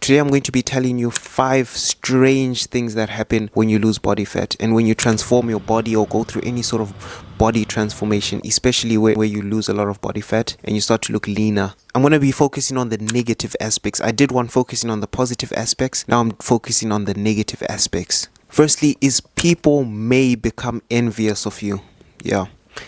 Today I'm going to be telling you 5 strange things that happen when you lose body fat and when you transform your body or go through any sort of body transformation, especially where you lose a lot of body fat and you start to look leaner. I'm going to be focusing on the negative aspects. I did one focusing on the positive aspects. Now I'm focusing on the negative aspects. Firstly is people may become envious of you. Yeah.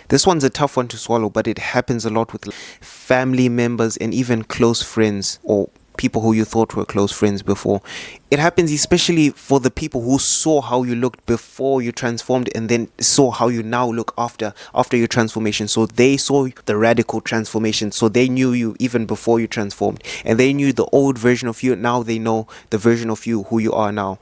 This one's a tough one to swallow, but it happens a lot with family members and even close friends or people who you thought were close friends before. It happens especially for the people who saw how you looked before you transformed and then saw how you now look after your transformation. So they saw the radical transformation. So they knew you even before you transformed, and they knew the old version of you. Now they know the version of you who you are now.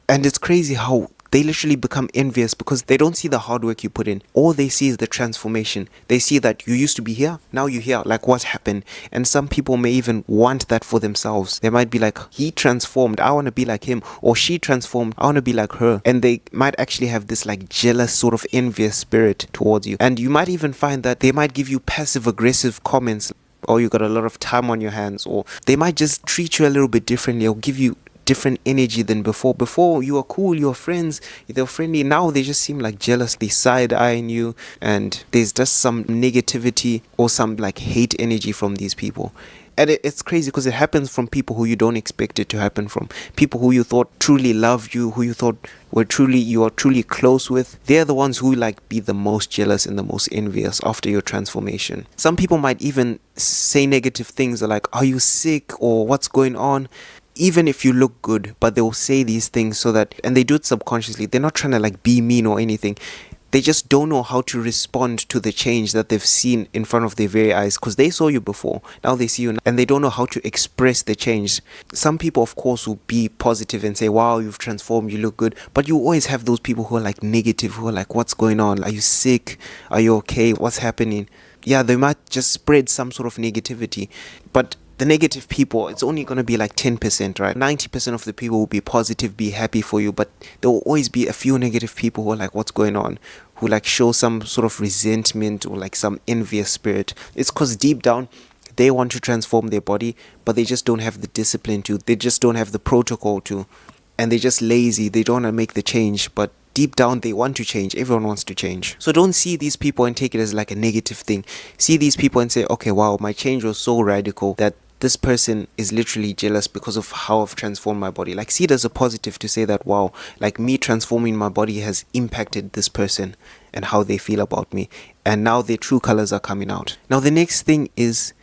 And it's crazy how they literally become envious because they don't see the hard work you put in. All they see is the transformation. They see that you used to be here, now you're here. Like, what happened? And some people may even want that for themselves. They might be like, he transformed, I want to be like him. Or she transformed, I want to be like her. And they might actually have this like jealous sort of envious spirit towards you. And you might even find that they might give you passive aggressive comments, or you got a lot of time on your hands, or they might just treat you a little bit differently or give you different energy than before. Before you were cool, you were friends, they were friendly. Now they just seem like jealously side-eyeing you, and there's just some negativity or some like hate energy from these people. And it's crazy because it happens from people who you don't expect it to happen from. People who you thought truly loved you, who you thought you are truly close with. They're the ones who like be the most jealous and the most envious after your transformation. Some people might even say negative things like, are you sick, or what's going on? Even if you look good, but they'll say these things so that, and they do it subconsciously. They're not trying to like be mean or anything. They just don't know how to respond to the change that they've seen in front of their very eyes, because they saw you before. Now they see you and they don't know how to express the change. Some people, of course, will be positive and say, wow, you've transformed, you look good. But you always have those people who are like negative, who are like, what's going on? Are you sick? Are you okay? What's happening? Yeah, they might just spread some sort of negativity. But the negative people, it's only going to be like 10%, right? 90% of the people will be positive, be happy for you, but there will always be a few negative people who are like, what's going on? Who like show some sort of resentment or like some envious spirit. It's because deep down, they want to transform their body, but they just don't have the discipline to. They just don't have the protocol to. And they're just lazy. They don't want to make the change, but deep down they want to change. Everyone wants to change. So don't see these people and take it as like a negative thing. See these people and say, okay, wow, my change was so radical that this person is literally jealous because of how I've transformed my body. Like, see it as a positive to say that, wow, like me transforming my body has impacted this person and how they feel about me. And now their true colors are coming out. Now the next thing is,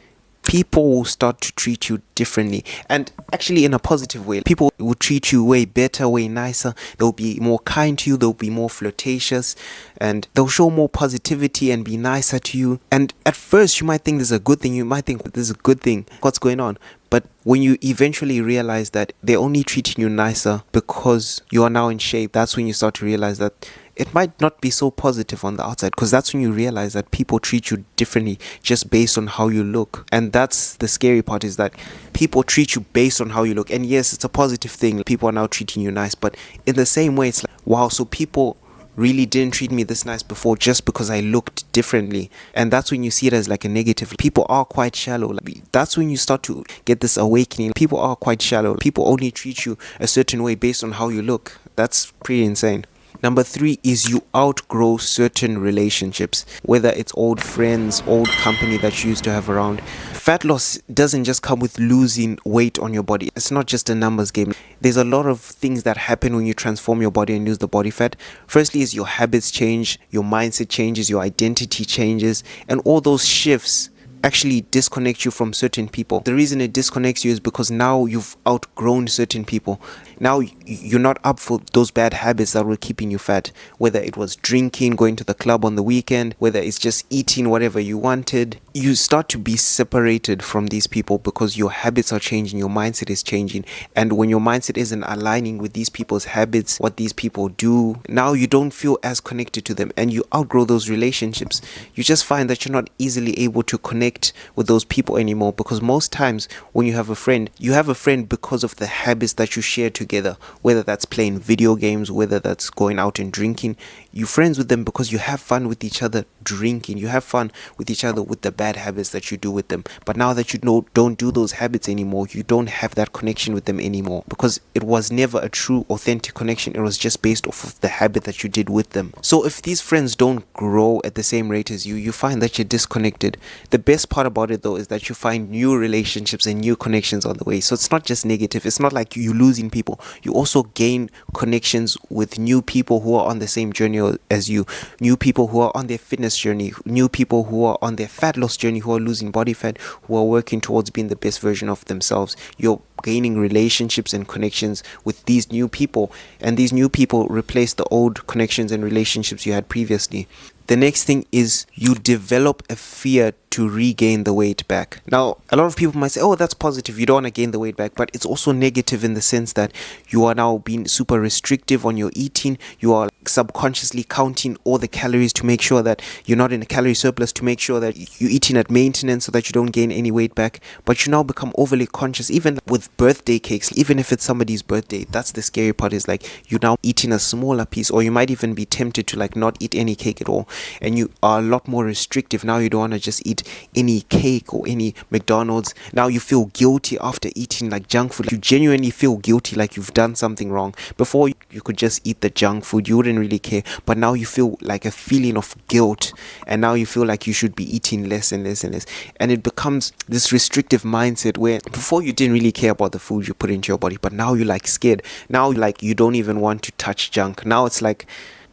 people will start to treat you differently, and actually in a positive way. People will treat you way better, way nicer. They'll be more kind to you, they'll be more flirtatious, and they'll show more positivity and be nicer to you. And at first you might think this is a good thing, you might think this is a good thing, what's going on? But when you eventually realize that they're only treating you nicer because you are now in shape, that's when you start to realize that it might not be so positive on the outside, because that's when you realize that people treat you differently just based on how you look. And that's the scary part, is that people treat you based on how you look. And yes, it's a positive thing. People are now treating you nice, but in the same way, it's like, wow, so people really didn't treat me this nice before just because I looked differently. And that's when you see it as like a negative. People are quite shallow. Like, that's when you start to get this awakening. People are quite shallow. People only treat you a certain way based on how you look. That's pretty insane. Number 3 is you outgrow certain relationships, whether it's old friends, old company that you used to have around. Fat loss doesn't just come with losing weight on your body. It's not just a numbers game. There's a lot of things that happen when you transform your body and lose the body fat. Firstly is your habits change, your mindset changes, your identity changes, and all those shifts actually disconnect you from certain people. The reason it disconnects you is because now you've outgrown certain people. Now you're not up for those bad habits that were keeping you fat, whether it was drinking, going to the club on the weekend, whether it's just eating whatever you wanted. You start to be separated from these people because your habits are changing, your mindset is changing. And when your mindset isn't aligning with these people's habits, what these people do, now you don't feel as connected to them, and you outgrow those relationships. You just find that you're not easily able to connect with those people anymore, because most times when you have a friend because of the habits that you share together, whether that's playing video games, whether that's going out and drinking. You're friends with them because you have fun with each other drinking, you have fun with each other with the bad habits that you do with them. But now that you know don't do those habits anymore, you don't have that connection with them anymore, because it was never a true authentic connection. It was just based off of the habit that you did with them. So if these friends don't grow at the same rate as you find that you're disconnected. The best part about it though is that you find new relationships and new connections on the way. So it's not just negative. It's not like you losing people. You also gain connections with new people who are on the same journey as you, new people who are on their fitness journey, new people who are on their fat loss journey, who are losing body fat, who are working towards being the best version of themselves. You're gaining relationships and connections with these new people, and these new people replace the old connections and relationships you had previously. The next thing is you develop a fear to regain the weight back. Now, a lot of people might say, oh, that's positive, you don't want to gain the weight back, but it's also negative in the sense that you are now being super restrictive on your eating. You are subconsciously counting all the calories to make sure that you're not in a calorie surplus, to make sure that you're eating at maintenance so that you don't gain any weight back. But you now become overly conscious, even with birthday cakes, even if it's somebody's birthday. That's the scary part, is like you're now eating a smaller piece, or you might even be tempted to like not eat any cake at all, and you are a lot more restrictive. Now you don't want to just eat any cake or any McDonald's. Now you feel guilty after eating like junk food. You genuinely feel guilty, like you've done something wrong. Before you could just eat the junk food, you wouldn't really care, but now you feel like a feeling of guilt, and now you feel like you should be eating less and less and less, and it becomes this restrictive mindset where before you didn't really care about the food you put into your body, but now you're like scared. Now like you don't even want to touch junk. Now it's like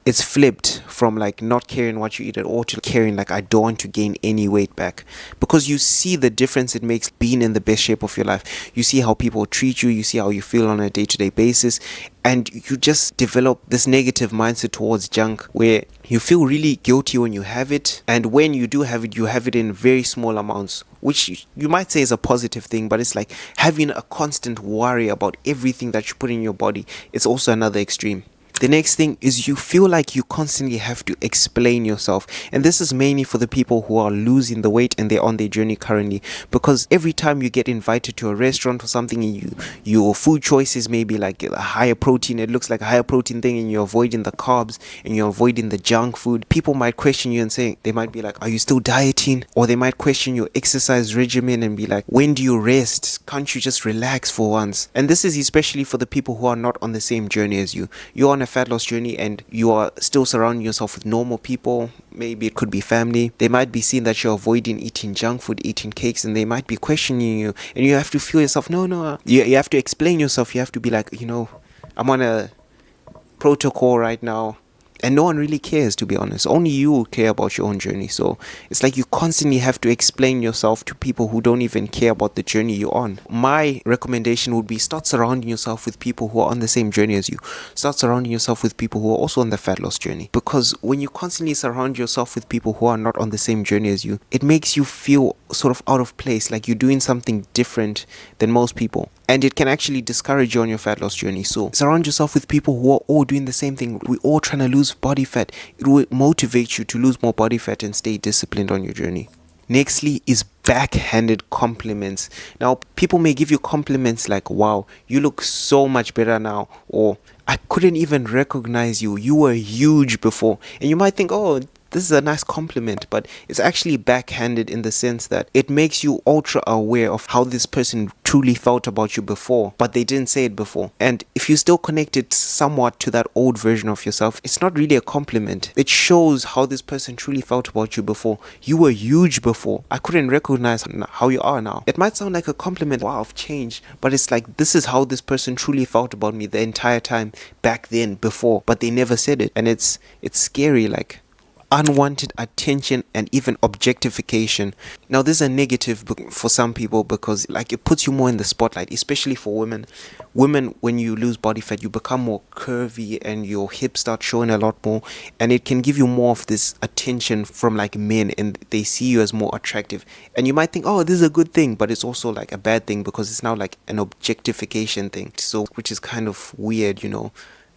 it's flipped from like not caring what you eat at all to caring like I don't want to gain any weight back, because you see the difference it makes being in the best shape of your life. You see how people treat you, you see how you feel on a day-to-day basis, and you just develop this negative mindset towards junk where you feel really guilty when you have it, and when you do have it, you have it in very small amounts, which you might say is a positive thing, but it's like having a constant worry about everything that you put in your body. It's also another extreme. The next thing is you feel like you constantly have to explain yourself, and this is mainly for the people who are losing the weight and they're on their journey currently, because every time you get invited to a restaurant or something and your food choices may be like a higher protein, it looks like a higher protein thing, and you're avoiding the carbs and you're avoiding the junk food, people might question you and say, they might be like, are you still dieting? Or they might question your exercise regimen and be like, when do you rest? Can't you just relax for once? And this is especially for the people who are not on the same journey as you. You're on a fat loss journey and you are still surrounding yourself with normal people. Maybe it could be family. They might be seeing that you're avoiding eating junk food, eating cakes, and they might be questioning you, and you have to feel yourself, no. You have to explain yourself. You have to be like, I'm on a protocol right now. And no one really cares, to be honest. Only you care about your own journey. So it's like you constantly have to explain yourself to people who don't even care about the journey you're on. My recommendation would be start surrounding yourself with people who are on the same journey as you. Start surrounding yourself with people who are also on the fat loss journey. Because when you constantly surround yourself with people who are not on the same journey as you, it makes you feel sort of out of place, like you're doing something different than most people. And it can actually discourage you on your fat loss journey. So surround yourself with people who are all doing the same thing. We're all trying to lose body fat. It will motivate you to lose more body fat and stay disciplined on your journey. Nextly is backhanded compliments. Now, people may give you compliments like, wow, you look so much better now, or I couldn't even recognize you. You were huge before. And you might think, oh, this is a nice compliment, but it's actually backhanded in the sense that it makes you ultra aware of how this person truly felt about you before, but they didn't say it before. And if you still connected somewhat to that old version of yourself, it's not really a compliment. It shows how this person truly felt about you before. You were huge before. I couldn't recognize how you are now. It might sound like a compliment, wow, I've changed, but it's like, this is how this person truly felt about me the entire time back then, before, but they never said it. And it's scary, like unwanted attention and even objectification. Now, this is a negative for some people because like it puts you more in the spotlight, especially for women. Women, when you lose body fat, you become more curvy and your hips start showing a lot more, and it can give you more of this attention from like men, and they see you as more attractive. And you might think, oh, this is a good thing, but it's also like a bad thing because it's now like an objectification thing, so which is kind of weird.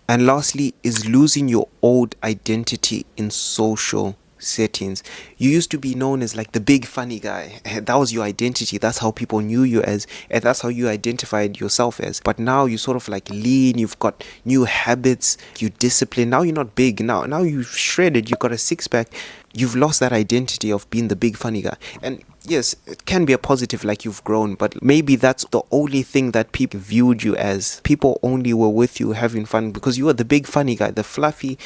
And lastly is losing your old identity in social settings. You used to be known as like the big funny guy. That was your identity. That's how people knew you as, and that's how you identified yourself as. But now you sort of like lean, you've got new habits, you discipline. Now you're not big. Now you've shredded, you've got a six pack. you've lost that identity of being the big funny guy. And yes, it can be a positive, like you've grown, but maybe that's the only thing that people viewed you as. People only were with you having fun because you were the big funny guy, the fluffy,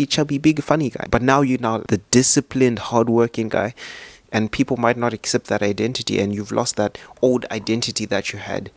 chubby, big funny guy. But now you're now the disciplined, hardworking guy, and people might not accept that identity, and you've lost that old identity that you had.